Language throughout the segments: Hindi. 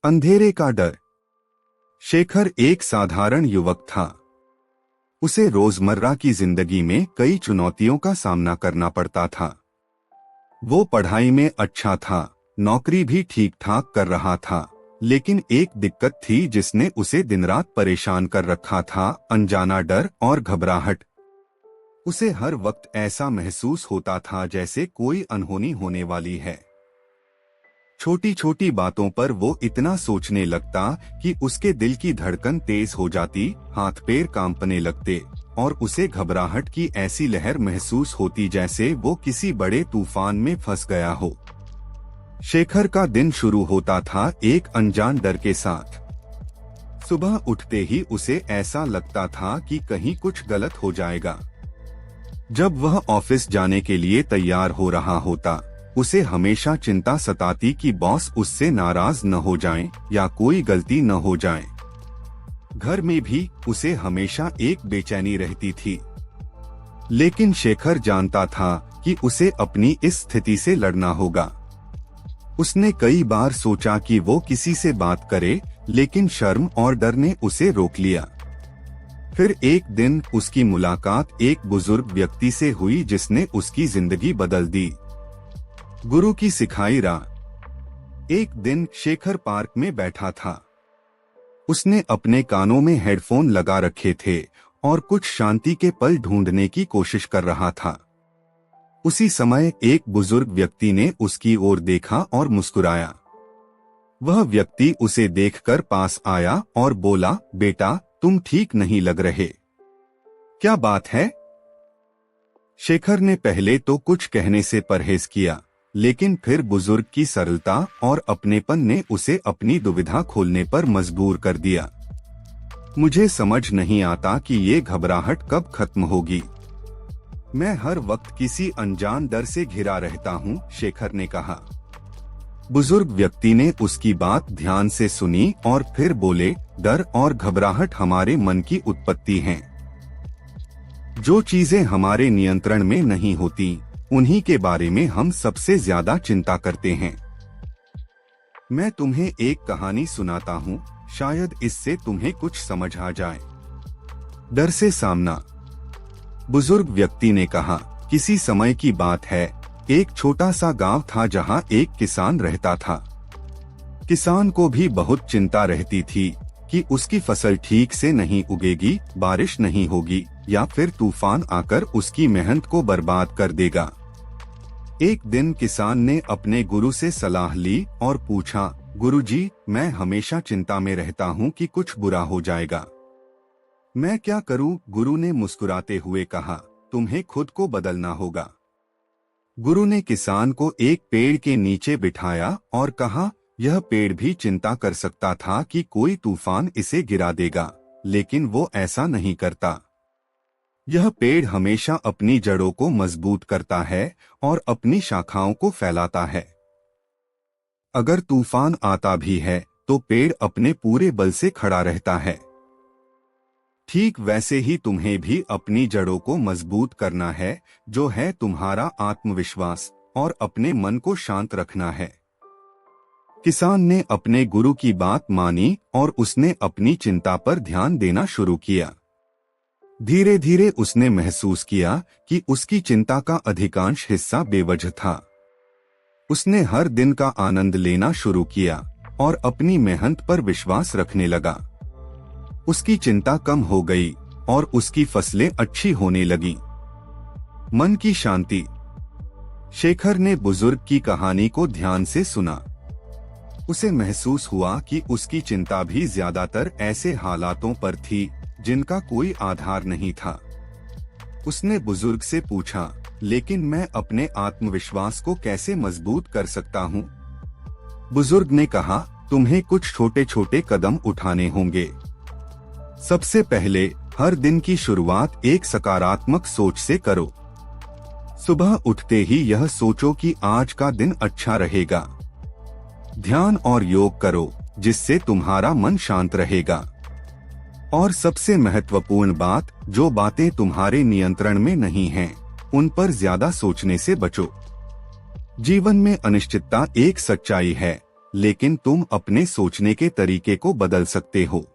अंधेरे का डर। शेखर एक साधारण युवक था। उसे रोजमर्रा की जिंदगी में कई चुनौतियों का सामना करना पड़ता था। वो पढ़ाई में अच्छा था, नौकरी भी ठीक ठाक कर रहा था, लेकिन एक दिक्कत थी जिसने उसे दिन रात परेशान कर रखा था, अनजाना डर और घबराहट। उसे हर वक्त ऐसा महसूस होता था जैसे कोई अनहोनी होने वाली है। छोटी छोटी बातों पर वो इतना सोचने लगता कि उसके दिल की धड़कन तेज हो जाती, हाथ पैर कांपने लगते और उसे घबराहट की ऐसी लहर महसूस होती जैसे वो किसी बड़े तूफान में फंस गया हो। शेखर का दिन शुरू होता था एक अनजान डर के साथ। सुबह उठते ही उसे ऐसा लगता था कि कहीं कुछ गलत हो जाएगा। जब वह ऑफिस जाने के लिए तैयार हो रहा होता, उसे हमेशा चिंता सताती कि बॉस उससे नाराज न हो जाएं या कोई गलती न हो जाए। घर में भी उसे हमेशा एक बेचैनी रहती थी। लेकिन शेखर जानता था कि उसे अपनी इस स्थिति से लड़ना होगा। उसने कई बार सोचा कि वो किसी से बात करे, लेकिन शर्म और डर ने उसे रोक लिया। फिर एक दिन उसकी मुलाकात एक बुजुर्ग व्यक्ति से हुई जिसने उसकी जिंदगी बदल दी। गुरु की सिखाई राह। एक दिन शेखर पार्क में बैठा था। उसने अपने कानों में हेडफोन लगा रखे थे और कुछ शांति के पल ढूंढने की कोशिश कर रहा था। उसी समय एक बुजुर्ग व्यक्ति ने उसकी ओर देखा और मुस्कुराया। वह व्यक्ति उसे देखकर पास आया और बोला, बेटा, तुम ठीक नहीं लग रहे। क्या बात है? शेखर ने पहले तो कुछ कहने से परहेज किया, लेकिन फिर बुजुर्ग की सरलता और अपनेपन ने उसे अपनी दुविधा खोलने पर मजबूर कर दिया। मुझे समझ नहीं आता कि ये घबराहट कब खत्म होगी। मैं हर वक्त किसी अनजान डर से घिरा रहता हूँ, शेखर ने कहा। बुजुर्ग व्यक्ति ने उसकी बात ध्यान से सुनी और फिर बोले, डर और घबराहट हमारे मन की उत्पत्ति हैं। जो चीजें हमारे नियंत्रण में नहीं होती, उन्हीं के बारे में हम सबसे ज्यादा चिंता करते हैं। मैं तुम्हें एक कहानी सुनाता हूँ, शायद इससे तुम्हें कुछ समझ आ जाए। डर से सामना। बुजुर्ग व्यक्ति ने कहा, किसी समय की बात है, एक छोटा सा गांव था जहाँ एक किसान रहता था। किसान को भी बहुत चिंता रहती थी कि उसकी फसल ठीक से नहीं उगेगी, बारिश नहीं होगी या फिर तूफान आकर उसकी मेहनत को बर्बाद कर देगा। एक दिन किसान ने अपने गुरु से सलाह ली और पूछा, गुरुजी, मैं हमेशा चिंता में रहता हूँ कि कुछ बुरा हो जाएगा। मैं क्या करूँ? गुरु ने मुस्कुराते हुए कहा, तुम्हें खुद को बदलना होगा। गुरु ने किसान को एक पेड़ के नीचे बिठाया और कहा, यह पेड़ भी चिंता कर सकता था कि कोई तूफान इसे गिरा देगा, लेकिन वो ऐसा नहीं करता। यह पेड़ हमेशा अपनी जड़ों को मजबूत करता है और अपनी शाखाओं को फैलाता है। अगर तूफान आता भी है तो पेड़ अपने पूरे बल से खड़ा रहता है। ठीक वैसे ही तुम्हें भी अपनी जड़ों को मजबूत करना है, जो है तुम्हारा आत्मविश्वास और अपने मन को शांत रखना है। किसान ने अपने गुरु की बात मानी और उसने अपनी चिंता पर ध्यान देना शुरू किया। धीरे धीरे उसने महसूस किया कि उसकी चिंता का अधिकांश हिस्सा बेवजह था। उसने हर दिन का आनंद लेना शुरू किया और अपनी मेहनत पर विश्वास रखने लगा। उसकी चिंता कम हो गई और उसकी फसलें अच्छी होने लगी। मन की शांति। शेखर ने बुजुर्ग की कहानी को ध्यान से सुना। उसे महसूस हुआ कि उसकी चिंता भी ज्यादातर ऐसे हालातों पर थी जिनका कोई आधार नहीं था। उसने बुजुर्ग से पूछा, लेकिन मैं अपने आत्मविश्वास को कैसे मजबूत कर सकता हूँ? बुजुर्ग ने कहा, तुम्हें कुछ छोटे छोटे कदम उठाने होंगे। सबसे पहले हर दिन की शुरुआत एक सकारात्मक सोच से करो। सुबह उठते ही यह सोचो कि आज का दिन अच्छा रहेगा। ध्यान और योग करो, जिससे तुम्हारा मन शांत रहेगा। और सबसे महत्वपूर्ण बात, जो बातें तुम्हारे नियंत्रण में नहीं हैं, उन पर ज्यादा सोचने से बचो। जीवन में अनिश्चितता एक सच्चाई है, लेकिन तुम अपने सोचने के तरीके को बदल सकते हो।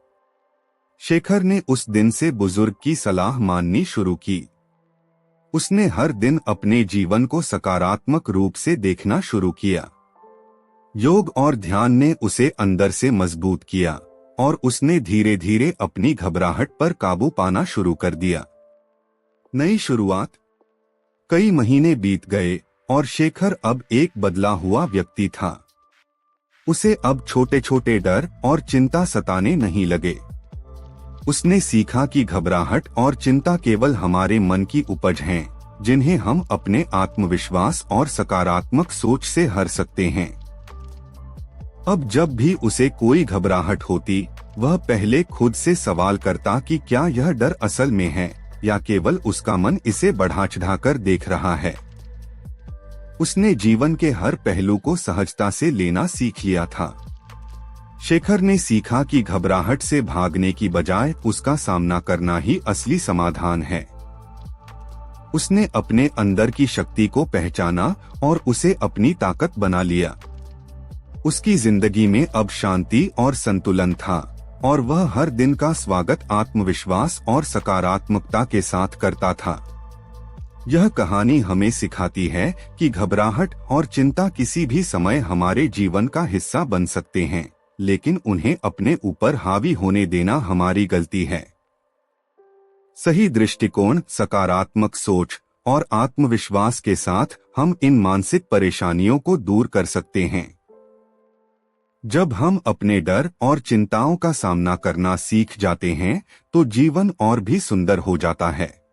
शेखर ने उस दिन से बुजुर्ग की सलाह माननी शुरू की। उसने हर दिन अपने जीवन को सकारात्मक रूप से देखना शुरू किया। योग और ध्यान ने उसे अंदर से मजबूत किया और उसने धीरे धीरे अपनी घबराहट पर काबू पाना शुरू कर दिया। नई शुरुआत। कई महीने बीत गए और शेखर अब एक बदला हुआ व्यक्ति था। उसे अब छोटे छोटे डर और चिंता सताने नहीं लगे। उसने सीखा कि घबराहट और चिंता केवल हमारे मन की उपज हैं, जिन्हें हम अपने आत्मविश्वास और सकारात्मक सोच से हर सकते हैं। अब जब भी उसे कोई घबराहट होती, वह पहले खुद से सवाल करता कि क्या यह डर असल में है या केवल उसका मन इसे बढ़ा चढ़ाकर देख रहा है। उसने जीवन के हर पहलू को सहजता से लेना सीख लिया था। शेखर ने सीखा कि घबराहट से भागने की बजाय उसका सामना करना ही असली समाधान है। उसने अपने अंदर की शक्ति को पहचाना और उसे अपनी ताकत बना लिया। उसकी जिंदगी में अब शांति और संतुलन था और वह हर दिन का स्वागत आत्मविश्वास और सकारात्मकता के साथ करता था। यह कहानी हमें सिखाती है कि घबराहट और चिंता किसी भी समय हमारे जीवन का हिस्सा बन सकते हैं, लेकिन उन्हें अपने ऊपर हावी होने देना हमारी गलती है। सही दृष्टिकोण, सकारात्मक सोच और आत्मविश्वास के साथ हम इन मानसिक परेशानियों को दूर कर सकते हैं। जब हम अपने डर और चिंताओं का सामना करना सीख जाते हैं, तो जीवन और भी सुंदर हो जाता है।